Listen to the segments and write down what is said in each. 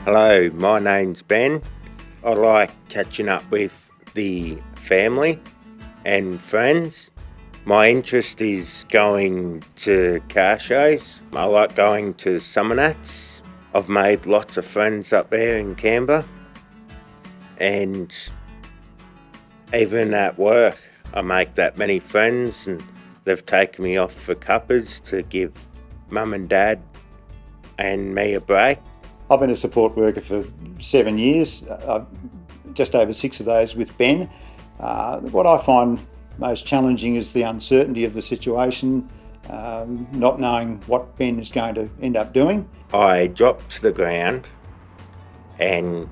Hello, my name's Ben. I like catching up with the family and friends. My interest is going to car shows. I like going to summer nights. I've made lots of friends up there in Canberra, and even at work I make that many friends, and they've taken me off for cuppers to give mum and dad and me a break. I've been a support worker for 7 years, just over 6 of those with Ben. What I find most challenging is the uncertainty of the situation, not knowing what Ben is going to end up doing. I drop to the ground and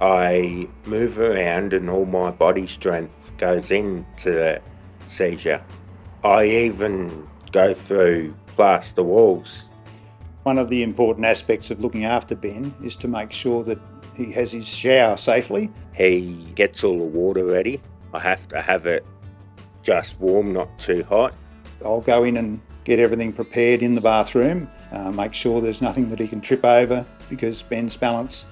I move around and all my body strength goes into the seizure. I even go through plaster walls. One of the important aspects of looking after Ben is to make sure that he has his shower safely. He gets all the water ready. I have to have it just warm, not too hot. I'll go in and get everything prepared in the bathroom, make sure there's nothing that he can trip over, because Ben's balance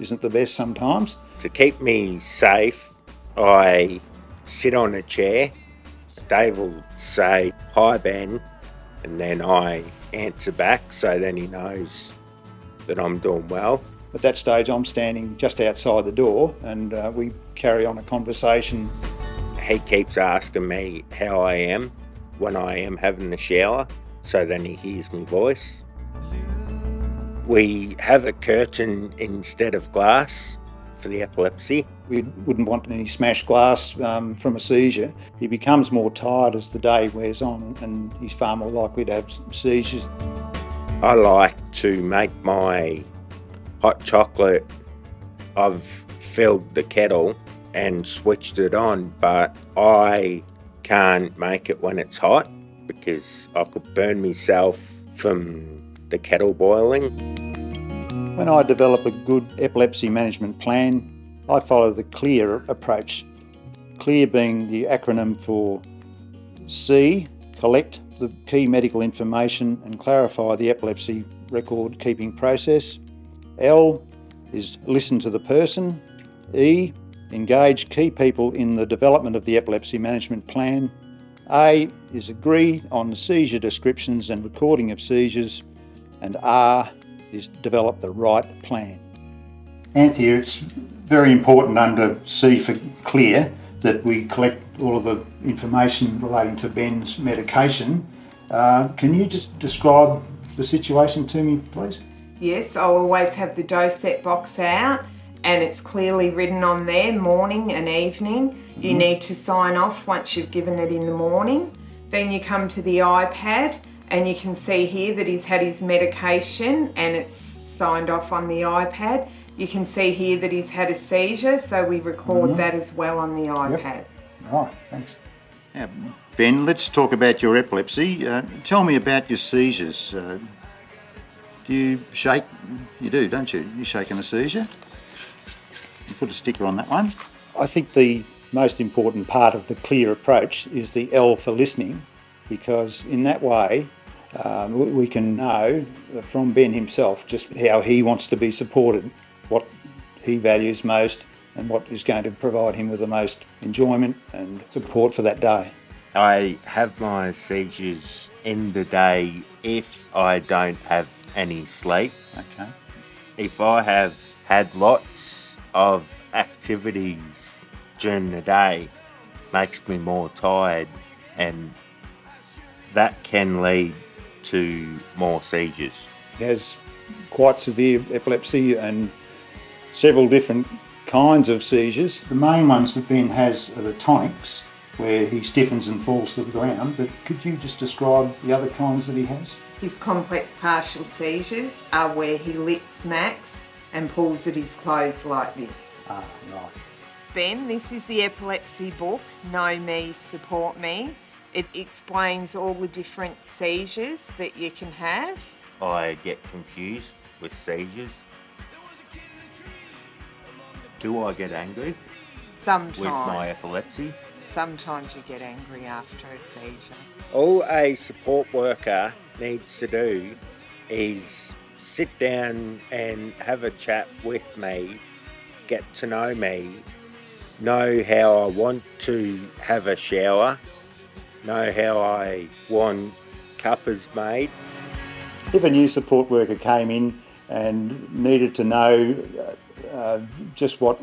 isn't the best sometimes. To keep me safe, I sit on a chair. Dave will say, "Hi, Ben," and then I answer back, so then he knows that I'm doing well. At that stage, I'm standing just outside the door, and we carry on a conversation. He keeps asking me how I am when I am having the shower, so then he hears my voice. We have a curtain instead of glass for the epilepsy. We wouldn't want any smashed glass from a seizure. He becomes more tired as the day wears on, and he's far more likely to have seizures. I like to make my hot chocolate. I've filled the kettle and switched it on, but I can't make it when it's hot because I could burn myself from the kettle boiling. When I develop a good epilepsy management plan, I follow the CLEAR approach. CLEAR being the acronym for C, collect the key medical information and clarify the epilepsy record keeping process. L is listen to the person. E, engage key people in the development of the epilepsy management plan. A is agree on seizure descriptions and recording of seizures. And R is develop the right plan. Anthea, it's very important under C for CLEAR that we collect all of the information relating to Ben's medication. Can you just describe the situation to me, please? Yes, I'll always have the dose set box out, and it's clearly written on there, morning and evening. You need to sign off once you've given it in the morning. Then you come to the iPad, and you can see here that he's had his medication and it's signed off on the iPad. You can see here that he's had a seizure, so we record that as well on the iPad. Yep. Right, thanks. Now, Ben, let's talk about your epilepsy. Tell me about your seizures. Do you shake? You do, don't you? You shake in a seizure? You put a sticker on that one. I think the most important part of the CLEAR approach is the L for listening, because in that way we can know from Ben himself just how he wants to be supported, what he values most, and what is going to provide him with the most enjoyment and support for that day. I have my seizures in the day if I don't have any sleep. Okay. If I have had lots of activities during the day, makes me more tired, and that can lead to more seizures. He has quite severe epilepsy and several different kinds of seizures. The main ones that Ben has are the tonics, where he stiffens and falls to the ground, but could you just describe the other kinds that he has? His complex partial seizures are where he lip smacks and pulls at his clothes like this. Ah, right. Ben, this is the epilepsy book, Know Me, Support Me. It explains all the different seizures that you can have. I get confused with seizures. Do I get angry Sometimes. with my epilepsy? Sometimes you get angry after a seizure. All a support worker needs to do is sit down and have a chat with me, get to know how I want to have a shower, know how I want cuppas made. If a new support worker came in and needed to know just what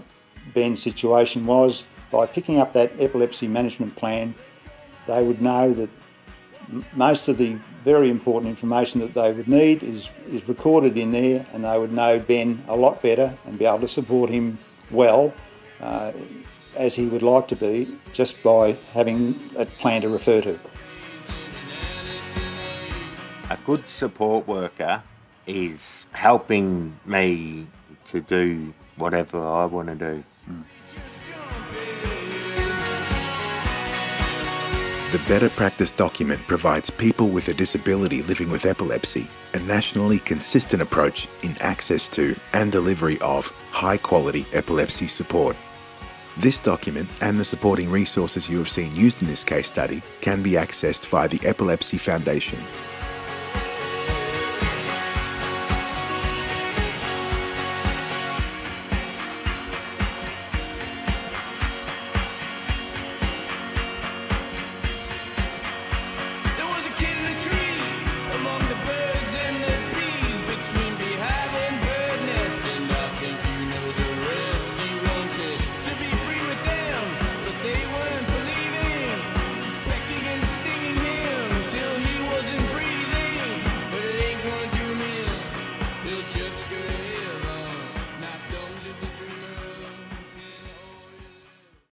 Ben's situation was, by picking up that epilepsy management plan, they would know that most of the very important information that they would need is recorded in there, and they would know Ben a lot better and be able to support him well as he would like to be, just by having a plan to refer to. A good support worker is helping me to do whatever I want to do. The Better Practice document provides people with a disability living with epilepsy a nationally consistent approach in access to and delivery of high-quality epilepsy support. This document and the supporting resources you have seen used in this case study can be accessed via the Epilepsy Foundation.